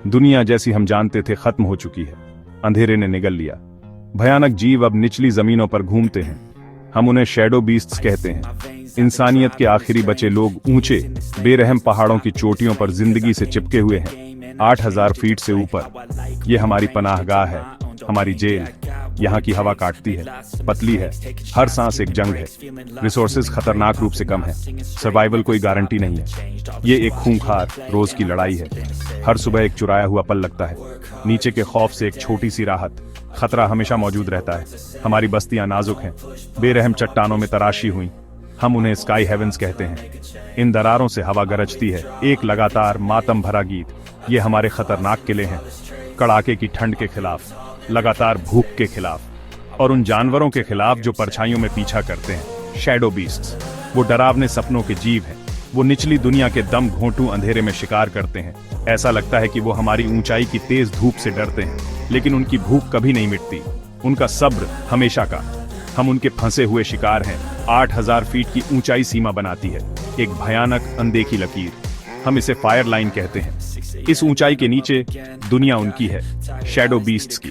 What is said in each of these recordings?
दुनिया जैसी हम जानते थे खत्म हो चुकी है। अंधेरे ने निगल लिया। भयानक जीव अब निचली जमीनों पर घूमते हैं। हम उन्हें शैडो बीस्ट्स कहते हैं। इंसानियत के आखिरी बचे लोग ऊंचे बेरहम पहाड़ों की चोटियों पर जिंदगी से चिपके हुए हैं, 8,000 फीट से ऊपर। ये हमारी पनाहगाह है, हमारी जेल। यहाँ की हवा काटती है, पतली है, हर सांस एक जंग है। रिसोर्सेज खतरनाक रूप से कम है, सर्वाइवल कोई गारंटी नहीं है। ये एक खूंखार रोज की लड़ाई है। हर सुबह एक चुराया हुआ पल लगता है। नीचे के खौफ से एक छोटी सी राहत। खतरा हमेशा मौजूद रहता है। हमारी बस्तियां नाजुक हैं, बेरहम चट्टानों में तराशी हुई। हम उन्हें स्काई हेवेंस कहते हैं। इन दरारों से हवा गरजती है, एक लगातार मातम भरा गीत। ये हमारे खतरनाक किले हैं, कड़ाके की ठंड के खिलाफ, लगातार भूख के खिलाफ, और उन जानवरों के खिलाफ जो परछाइयों में पीछा करते हैं, शैडो बीस्ट्स। वो डरावने सपनों के जीव हैं। वो निचली दुनिया के दम घोंटू अंधेरे में शिकार करते हैं। ऐसा लगता है कि वो हमारी ऊंचाई की तेज धूप से डरते हैं, लेकिन उनकी भूख कभी नहीं मिटती, उनका सब्र हमेशा का। हम उनके फंसे हुए शिकार हैं। 8,000 फीट की ऊंचाई सीमा बनाती है, एक भयानक अनदेखी लकीर। हम इसे फायर लाइन कहते हैं। इस ऊंचाई के नीचे दुनिया उनकी है, शैडो बीस्ट्स की।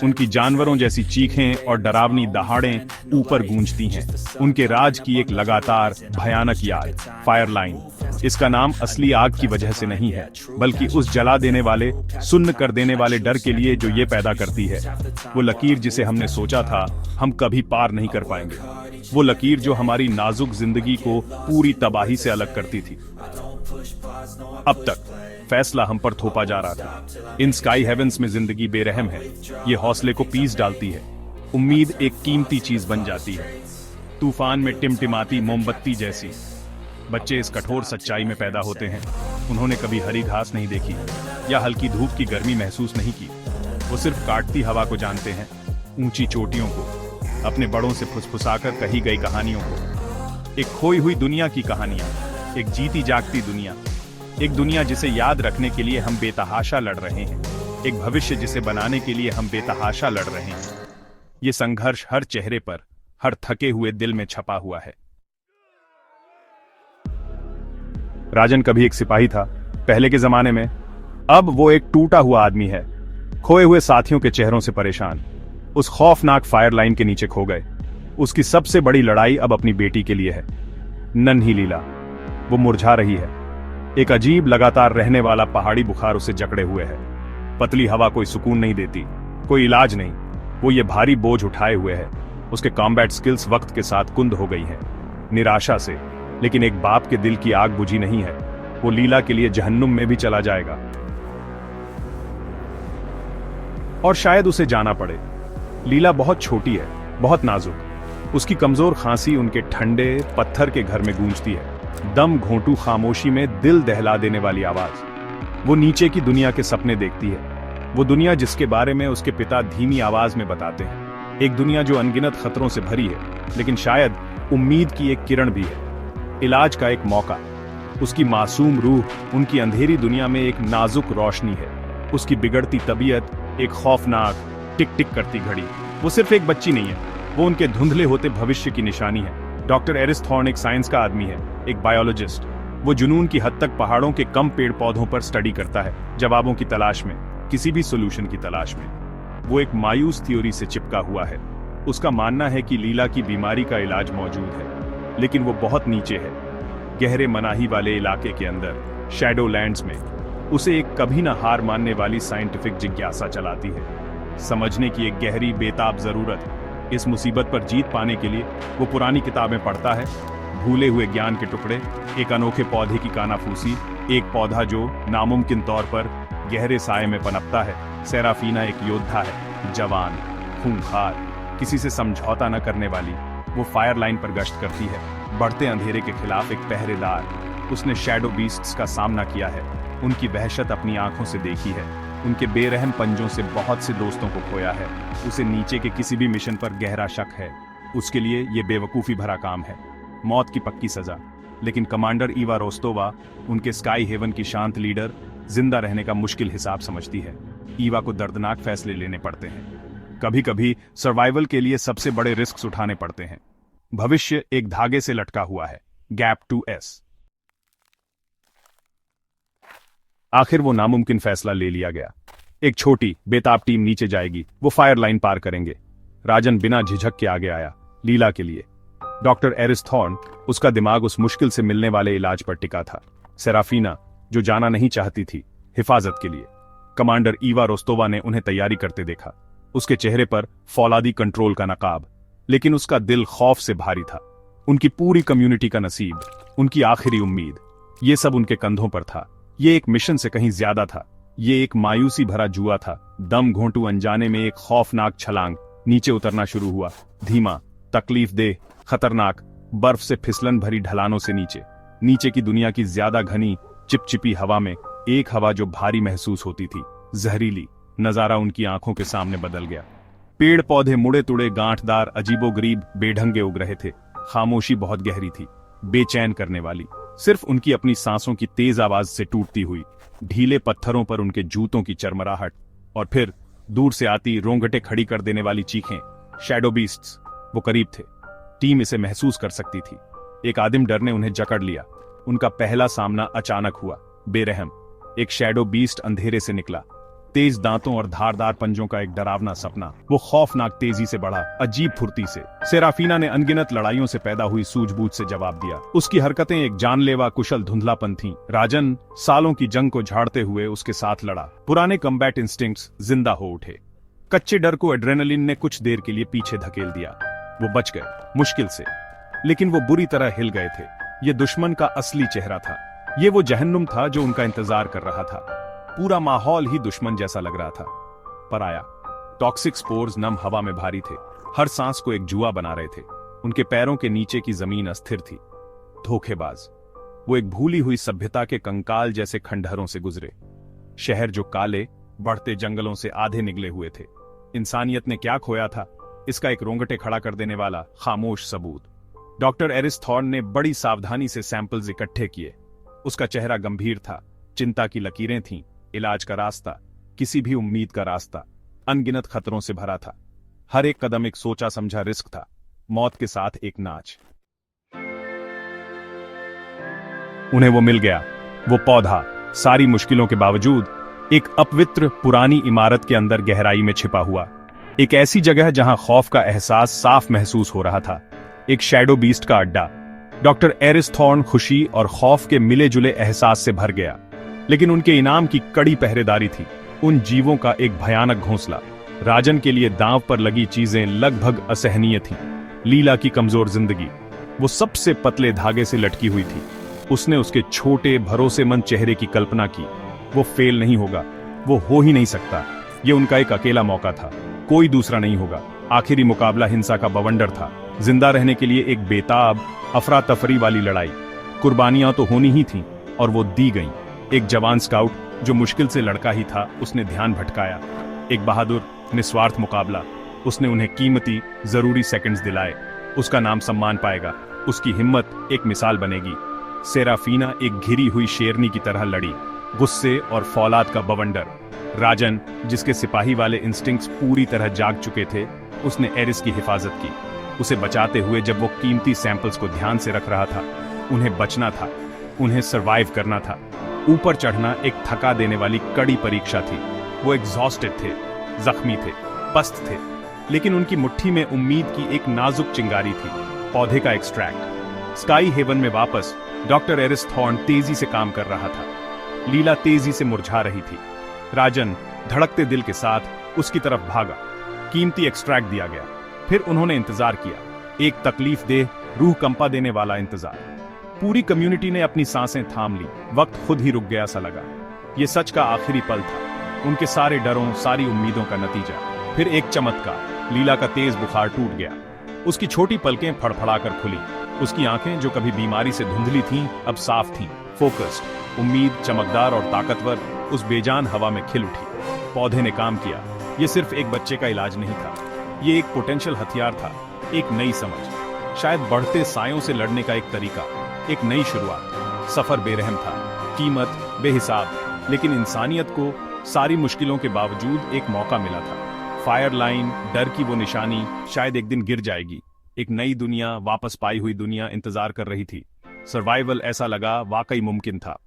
उनकी जानवरों जैसी चीखें और डरावनी दहाड़ें ऊपर गूंजती हैं। उनके राज की एक लगातार भयानक याद, फायर लाइन। इसका नाम असली आग की वजह से नहीं है, बल्कि उस जला देने वाले, सुन्न कर देने वाले डर के लिए जो ये पैदा करती है। वो लकीर जिसे हमने सोचा था हम कभी पार नहीं कर पाएंगे। वो लकीर जो हमारी नाजुक जिंदगी को पूरी तबाही से अलग करती थी। अब तक फैसला हम पर थोपा जा रहा था। इन स्काई हेवेंस में जिंदगी बेरहम है। ये हौसले को पीस डालती है। उम्मीद एक कीमती चीज बन जाती है, तूफान में टिमटिमाती मोमबत्ती जैसी। बच्चे इस कठोर सच्चाई में पैदा होते हैं। उन्होंने कभी हरी घास नहीं देखी या हल्की धूप की गर्मी महसूस नहीं की। वो सिर्फ काटती हवा को जानते हैं, ऊंची चोटियों को, अपने बड़ों से फुसफुसाकर कही गई कहानियों को। एक खोई हुई दुनिया की कहानियां, एक जीती जागती दुनिया, एक दुनिया जिसे याद रखने के लिए हम बेतहाशा लड़ रहे हैं, एक भविष्य जिसे बनाने के लिए हम बेतहाशा लड़ रहे हैं। ये संघर्ष हर चेहरे पर, हर थके हुए दिल में छपा हुआ है। राजन कभी एक सिपाही था, पहले के जमाने में। अब वो एक टूटा हुआ आदमी है, खोए हुए साथियों के चेहरों से परेशान। उस खौफनाक फायर लाइन के नीचे खो गए। उसकी सबसे बड़ी लड़ाई अब अपनी बेटी के लिए है, नन्ही लीला। वो मुरझा रही है। एक अजीब लगातार रहने वाला पहाड़ी बुखार उसे जकड़े हुए है। पतली हवा कोई सुकून नहीं देती, कोई इलाज नहीं। वो ये भारी बोझ उठाए हुए है। उसके कॉम्बैट स्किल्स वक्त के साथ कुंद हो गई हैं, निराशा से। लेकिन एक बाप के दिल की आग बुझी नहीं है। वो लीला के लिए जहन्नुम में भी चला जाएगा, और शायद उसे जाना पड़े। लीला बहुत छोटी है, बहुत नाजुक। उसकी कमजोर खांसी उनके ठंडे पत्थर के घर में गूंजती है, दम घोंटू खामोशी में दिल दहला देने वाली आवाज। वो नीचे की दुनिया के सपने देखती है, वो दुनिया जिसके बारे में उसके पिता धीमी आवाज में बताते हैं। एक दुनिया जो अनगिनत खतरों से भरी है, लेकिन शायद उम्मीद की एक किरण भी है, इलाज का एक मौका। उसकी मासूम रूह उनकी अंधेरी दुनिया में एक नाजुक रोशनी है। उसकी बिगड़ती तबीयत एक खौफनाक टिक टिक करती घड़ी। वो सिर्फ एक बच्ची नहीं है, वो उनके धुंधले होते भविष्य की निशानी है। डॉक्टर एरिस थॉर्न एक साइंस का आदमी है, एक बायोलॉजिस्ट। वो जुनून की हद तक पहाड़ों के कम पेड़ पौधों पर स्टडी करता है, जवाबों की तलाश में, किसी भी सोल्यूशन की तलाश में। वो एक मायूस थ्योरी से चिपका हुआ है। उसका मानना है कि लीला की बीमारी का इलाज मौजूद है, लेकिन वो बहुत नीचे है, गहरे मनाही वाले इलाके के अंदर, शैडो लैंड्स में। उसे एक कभी न हार मानने वाली साइंटिफिक जिज्ञासा चलाती है, समझने की एक गहरी बेताब जरूरत। इस मुसीबत पर जीत पाने के लिए वो पुरानी किताबें पढ़ता है, भूले हुए ज्ञान के टुकड़े, एक अनोखे पौधे की कानाफूसी, एक पौधा जो नामुमकिन तौर पर गहरे साए में पनपता है। सेराफीना एक योद्धा है, जवान, खूंखार, किसी से समझौता न करने वाली। वो फायर लाइन पर गश्त करती है, बढ़ते अंधेरे के खिलाफ एक पहरेदार। उसने शैडो बीस्ट्स का सामना किया है, उनकी वहशत अपनी आंखों से देखी है, उनके बेरहम पंजों से बहुत से दोस्तों को खोया है। उसे नीचे के किसी भी मिशन पर गहरा शक है। उसके लिए ये बेवकूफ़ी भरा काम है, मौत की पक्की सजा। लेकिन कमांडर ईवा रोस्तोवा, उनके स्काई हेवन की शांत लीडर, जिंदा रहने का मुश्किल हिसाब समझती है। ईवा को दर्दनाक फैसले लेने पड़ते हैं। कभी कभी सर्वाइवल के लिए सबसे बड़े रिस्क उठाने पड़ते हैं। भविष्य एक धागे से लटका हुआ है, गैप 2S। आखिर वो नामुमकिन फैसला ले लिया गया। एक छोटी बेताब टीम नीचे जाएगी, वो फायर लाइन पार करेंगे। राजन बिना झिझक के आगे आया, लीला के लिए। डॉक्टर एरिस थॉर्न, उसका दिमाग उस मुश्किल से मिलने वाले इलाज पर टिका था। सेराफीना, जो जाना नहीं चाहती थी, हिफाजत के लिए। कमांडर ईवा रोस्तोवा ने उन्हें तैयारी करते देखा, उसके चेहरे पर फौलादी कंट्रोल का नकाब, लेकिन उसका दिल खौफ से भारी था। उनकी पूरी कम्युनिटी का नसीब, उनकी आखिरी उम्मीद, ये सब उनके कंधों पर था। ये एक मिशन से कहीं ज्यादा था। ये एक मायूसी भरा जुआ था। दम घोंटू अनजाने में एक खौफनाक छलांग। नीचे उतरना शुरू हुआ, धीमा, तकलीफ दे, खतरनाक, बर्फ से फिसलन भरी ढलानों से नीचे। नीचे की दुनिया की ज्यादा घनी चिपचिपी हवा में एक हवा जो भारी महसूस होती थी, जहरीली। नजारा उनकी आंखों के सामने बदल गया। पेड़ पौधे मुड़े तुड़े, गांठदार, अजीबोगरीब, बेढंगे उग रहे थे। खामोशी बहुत गहरी थी, बेचैन करने वाली। सिर्फ उनकी अपनी सांसों की तेज आवाज से टूटती हुई, ढीले पत्थरों पर उनके जूतों की चरमराहट, और फिर दूर से आती रोंगटे खड़ी कर देने वाली चीखें। शैडो बीस्ट्स, वो करीब थे। टीम इसे महसूस कर सकती थी। एक आदिम डर ने उन्हें जकड़ लिया। उनका पहला सामना अचानक हुआ, बेरहम। एक शैडो बीस्ट अंधेरे से निकला, तेज दांतों और धारदार पंजों का एक डरावना सपना। वो खौफनाक तेजी से बढ़ा, अजीब फुर्ती से। सेराफीना ने अनगिनत लड़ाइयों से पैदा हुई सूझबूझ से जवाब दिया। उसकी हरकतें एक जानलेवा कुशल धुंधलापन थीं। राजन सालों की जंग को झाड़ते हुए उसके साथ लड़ा। पुराने कम्बैट इंस्टिंक्ट्स जिंदा हो उठे। कच्चे डर को एड्रेनलिन ने कुछ देर के लिए पीछे धकेल दिया। वो बच गए, मुश्किल से, लेकिन वो बुरी तरह हिल गए थे। ये दुश्मन का असली चेहरा था। ये वो जहन्नुम था जो उनका इंतजार कर रहा था। पूरा माहौल ही दुश्मन जैसा लग रहा था। पर आया। टॉक्सिक स्पोर्स नम हवा में भारी थे, हर सांस को एक जुआ बना रहे थे। उनके पैरों के नीचे की जमीन अस्थिर थी। धोखेबाज। वो एक भूली हुई सभ्यता के कंकाल जैसे खंडहरों से गुजरे। शहर जो काले बढ़ते जंगलों से आधे निगले हुए थे। इंसानियत ने क्या खोया था, इसका एक रोंगटे खड़ा कर देने वाला खामोश सबूत। डॉक्टर एरिस थॉर्न ने बड़ी सावधानी से सैंपल्स इकट्ठे किए। उसका चेहरा गंभीर था, चिंता की लकीरें थीं। इलाज का रास्ता, किसी भी उम्मीद का रास्ता, अनगिनत खतरों से भरा था। हर एक कदम एक सोचा समझा रिस्क था, मौत के साथ एक नाच। उन्हें वो मिल गया, वो पौधा, सारी मुश्किलों के बावजूद, एक अपवित्र पुरानी इमारत के अंदर गहराई में छिपा हुआ। एक ऐसी जगह जहां खौफ का एहसास साफ महसूस हो रहा था। एक शैडो बीस्ट का अड्डा। डॉक्टर एरिस थॉर्न खुशी और खौफ के मिले जुले एहसास से भर गया, लेकिन उनके इनाम की कड़ी पहरेदारी थी। उन जीवों का एक भयानक घोंसला। राजन के लिए दांव पर लगी चीजें लगभग असहनीय थीं। लीला की कमजोर जिंदगी, वो सबसे पतले धागे से लटकी हुई थी। उसने उसके छोटे भरोसेमंद चेहरे की कल्पना की। वो फेल नहीं होगा, वो हो ही नहीं सकता। ये उनका एक अकेला मौका था, कोई दूसरा नहीं होगा। आखिरी मुकाबला हिंसा का बवंडर था, जिंदा रहने के लिए एक बेताब, अफरा तफरी वाली लड़ाई। कुर्बानियां तो होनी ही थीं, और वो दी गईं। एक जवान स्काउट, जो मुश्किल से लड़का ही था, उसने ध्यान भटकाया। एक बहादुर, निस्वार्थ मुकाबला। उसने उन्हें कीमती, जरूरी सेकंड्स दिलाए। उसका नाम सम्मान पाएगा, उसकी हिम्मत एक मिसाल बनेगी। सेराफीना एक घिरी हुई शेरनी की तरह लड़ी, गुस्से और फौलाद का बवंडर। राजन, जिसके सिपाही वाले इंस्टिंक्ट्स पूरी तरह जाग चुके थे, उसने एरिस की हिफाजत की, उसे बचाते हुए जब वो कीमती सैंपल्स को ध्यान से रख रहा था। उन्हें बचना था, उन्हें सरवाइव करना था। ऊपर चढ़ना एक थका देने वाली कड़ी परीक्षा थी। वो एग्जॉस्टेड थे, जख्मी थे, पस्त थे, लेकिन उनकी मुट्ठी में उम्मीद की एक नाजुक चिंगारी थी, पौधे का एक्सट्रैक्ट। स्काई हेवन में वापस डॉक्टर एरिस थॉर्न तेजी से काम कर रहा था। लीला तेजी से मुरझा रही थी। राजन धड़कते दिल के साथ उसकी तरफ भागा। कीमती एक्सट्रैक्ट दिया गया। फिर उन्होंने इंतजार किया, एक तकलीफ दे, रूह कंपा देने वाला इंतजार। पूरी कम्युनिटी ने अपनी सांसें थाम ली। वक्त खुद ही रुक गया सा लगा। ये सच का आखिरी पल था, उनके सारे डरों, सारी उम्मीदों का नतीजा। फिर एक चमत्कार, लीला का तेज बुखार टूट गया। उसकी छोटी पलकें फड़फड़ाकर खुली। उसकी आंखें, जो कभी बीमारी से धुंधली थीं, अब साफ थीं, फोकस्ड। उम्मीद, चमकदार और ताकतवर, उस बेजान हवा में खिल उठी। पौधे ने काम किया। ये सिर्फ एक बच्चे का इलाज नहीं था, ये एक पोटेंशियल हथियार था, एक नई समझ, शायद बढ़ते सायों से लड़ने का एक तरीका, एक नई शुरुआत। सफर बेरहम था, कीमत बेहिसाब, लेकिन इंसानियत को सारी मुश्किलों के बावजूद एक मौका मिला था। फायर लाइन, डर की वो निशानी शायद एक दिन गिर जाएगी। एक नई दुनिया, वापस पाई हुई दुनिया इंतजार कर रही थी। सर्वाइवल, ऐसा लगा, वाकई मुमकिन था।